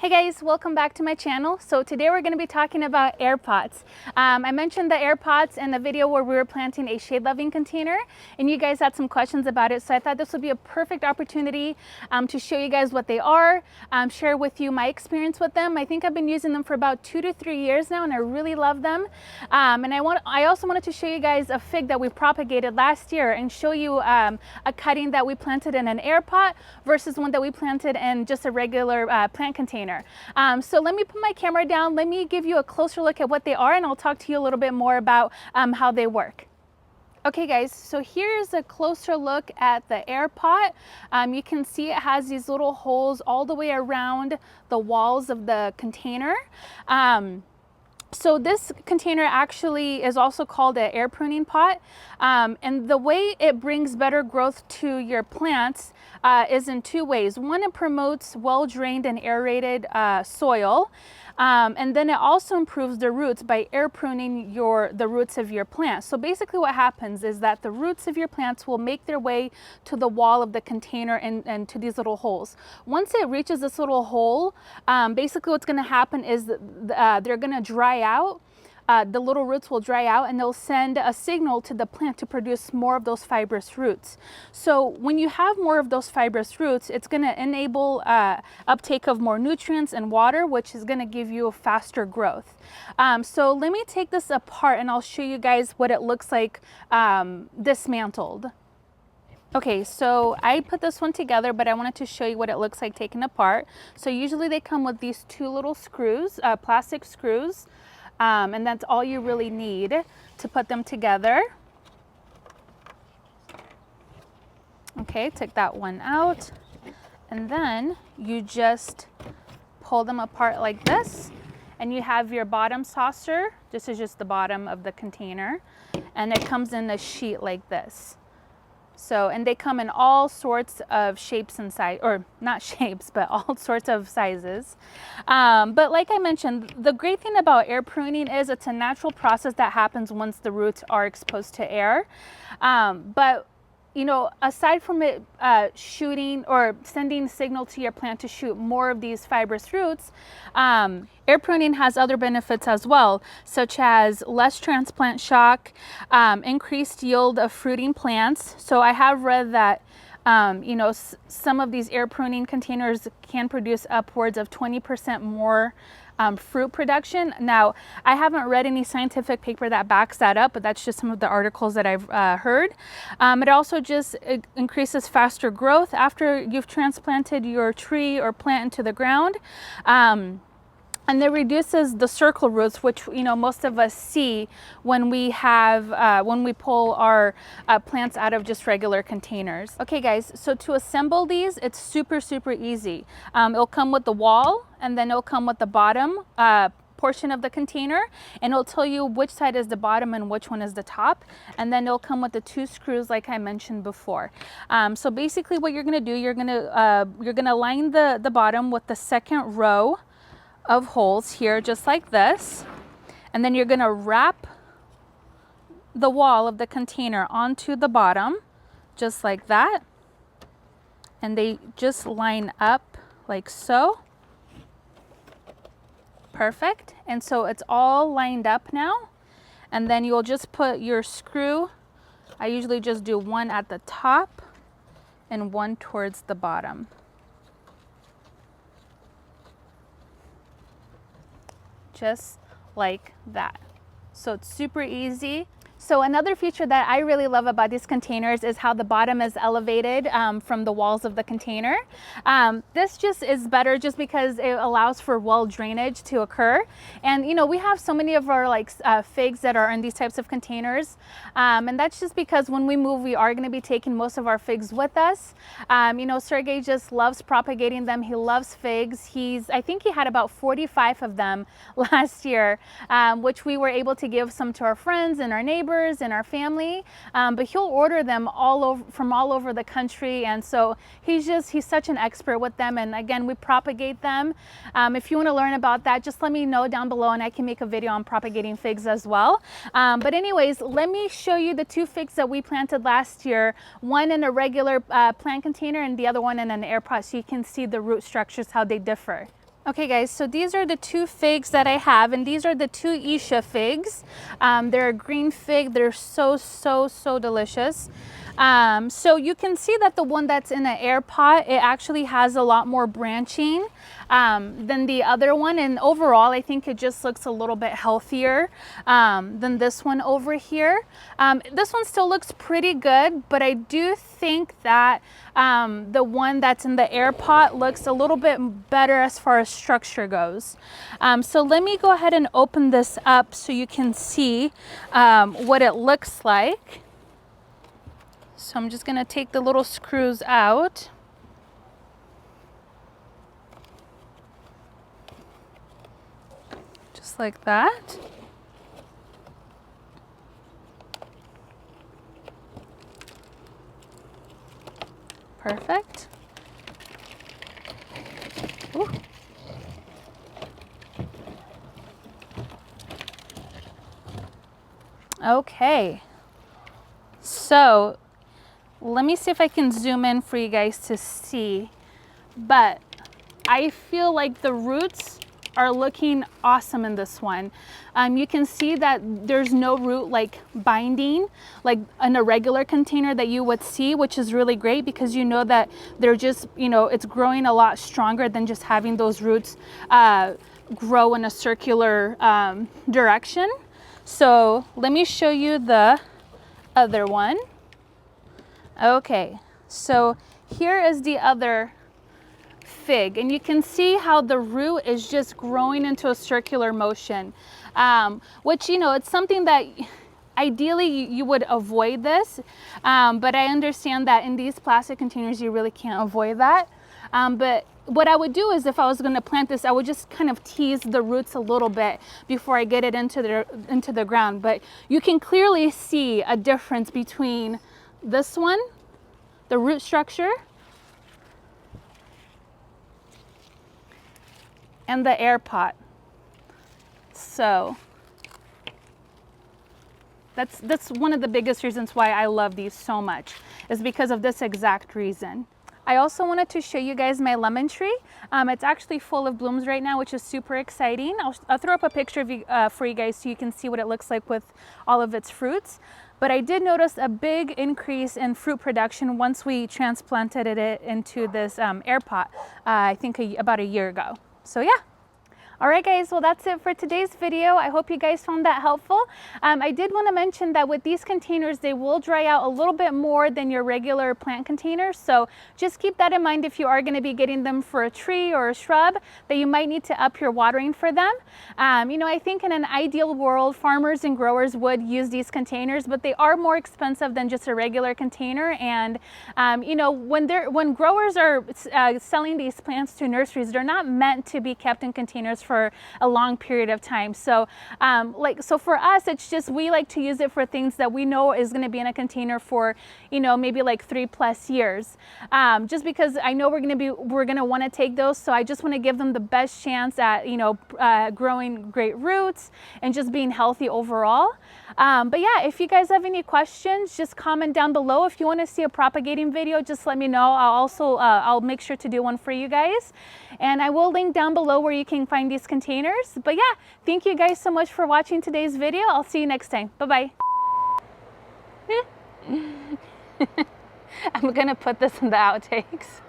Hey guys, welcome back to my channel. So today we're going to be talking about air pots. I mentioned the air pots in the video where we were planting a shade loving container, and you guys had some questions about it. So I thought this would be a perfect opportunity to show you guys what they are, share with you my experience with them. I think I've been using them for about 2 to 3 years now, and I really love them. And I also wanted to show you guys a fig that we propagated last year and show you a cutting that we planted in an air pot versus one that we planted in just a regular plant container. So let me put my camera down. Let me give you a closer look at what they are, and I'll talk to you a little bit more about how they work. Okay guys, so here's a closer look at the air pot. You can see it has these little holes all the way around the walls of the container. So this container actually is also called an air pruning pot, and the way it brings better growth to your plants is in 2 ways. One, it promotes well-drained and aerated soil, and then it also improves the roots by air pruning the roots of your plants. So basically what happens is that the roots of your plants will make their way to the wall of the container and to these little holes. Once it reaches this little hole, basically what's going to happen is they're going to dry out. The little roots will dry out, and they'll send a signal to the plant to produce more of those fibrous roots. So when you have more of those fibrous roots, it's going to enable uptake of more nutrients and water, which is going to give you a faster growth. So let me take this apart and I'll show you guys what it looks like dismantled. Okay, so I put this one together, but I wanted to show you what it looks like taken apart. So usually they come with these 2 little screws, plastic screws. And that's all you really need to put them together. Okay, take that one out, and then you just pull them apart like this, and you have your bottom saucer. This is just the bottom of the container, and it comes in a sheet like this. So, and they come in all sorts of shapes and size, or not shapes, but all sorts of sizes. But like I mentioned, the great thing about air pruning is it's a natural process that happens once the roots are exposed to air. But you know, aside from it shooting or sending signal to your plant to shoot more of these fibrous roots, air pruning has other benefits as well, such as less transplant shock, increased yield of fruiting plants. So I have read that you know, some of these air pruning containers can produce upwards of 20% more fruit production. Now, I haven't read any scientific paper that backs that up, but that's just some of the articles that I've heard. It also just increases faster growth after you've transplanted your tree or plant into the ground. And it reduces the circle roots, which, you know, most of us see when we have when we pull our plants out of just regular containers. Okay guys, so to assemble these, it's super easy. It'll come with the wall, and then it'll come with the bottom portion of the container, and it'll tell you which side is the bottom and which one is the top, and then it'll come with the 2 screws like I mentioned before. So basically what you're going to do, you're going to line the bottom with the 2nd row of holes here, just like this, and then you're going to wrap the wall of the container onto the bottom just like that, and they just line up like so. Perfect. And so it's all lined up now, and then you'll just put your screw. I usually just do one at the top and one towards the bottom. Just like that. So it's super easy. So another feature that I really love about these containers is how the bottom is elevated from the walls of the container. This just is better just because it allows for well drainage to occur. And you know, we have so many of our figs that are in these types of containers, and that's just because when we move, we are going to be taking most of our figs with us. You know, Sergey just loves propagating them. He loves figs. I think he had about 45 of them last year, which we were able to give some to our friends and our neighbors and our family, but he'll order them from all over the country, and so he's such an expert with them. And again, we propagate them. If you want to learn about that, just let me know down below and I can make a video on propagating figs as well. But anyways, let me show you the 2 figs that we planted last year, one in a regular plant container and the other one in an air pot, so you can see the root structures, how they differ. Okay guys, so these are the 2 figs that I have, and these are the 2 Isha figs. They're a green fig. They're so delicious. So you can see that the one that's in an air pot, it actually has a lot more branching than the other one, and overall I think it just looks a little bit healthier than this one over here. This one still looks pretty good, but I do think that the one that's in the air pot looks a little bit better as far as structure goes. So let me go ahead and open this up so you can see what it looks like. So I'm just going to take the little screws out. Just like that. Perfect. Ooh. Okay. So let me see if I can zoom in for you guys to see, but I feel like the roots are looking awesome in this one. You can see that there's no root like binding like in a regular container that you would see, which is really great because you know that they're just, you know, it's growing a lot stronger than just having those roots grow in a circular direction. So let me show you the other one. Okay, so here is the other fig, and you can see how the root is just growing into a circular motion, which, you know, it's something that ideally you would avoid this, but I understand that in these plastic containers you really can't avoid that. But what I would do is, if I was going to plant this, I would just kind of tease the roots a little bit before I get it into the ground. But you can clearly see a difference between this one, the root structure, and the air pot. So that's one of the biggest reasons why I love these so much, is because of this exact reason. I also wanted to show you guys my lemon tree. It's actually full of blooms right now, which is super exciting. I'll throw up a picture of you, for you guys so you can see what it looks like with all of its fruits. But I did notice a big increase in fruit production once we transplanted it into this air pot, I think about a year ago. So yeah. All right guys, well that's it for today's video. I hope you guys found that helpful. I did want to mention that with these containers, they will dry out a little bit more than your regular plant containers. So just keep that in mind if you are going to be getting them for a tree or a shrub, that you might need to up your watering for them. You know, I think in an ideal world, farmers and growers would use these containers, but they are more expensive than just a regular container. And you know, when growers are selling these plants to nurseries, they're not meant to be kept in containers for a long period of time. So so for us, it's just, we like to use it for things that we know is going to be in a container for, you know, maybe like 3+ years, just because I know we're going to want to take those. So I just want to give them the best chance at, you know, growing great roots and just being healthy overall. But yeah, if you guys have any questions, just comment down below. If you want to see a propagating video, just let me know. I'll make sure to do one for you guys, and I will link down below where you can find these containers. But yeah, thank you guys so much for watching today's video. I'll see you next time. Bye-bye. I'm gonna put this in the outtakes.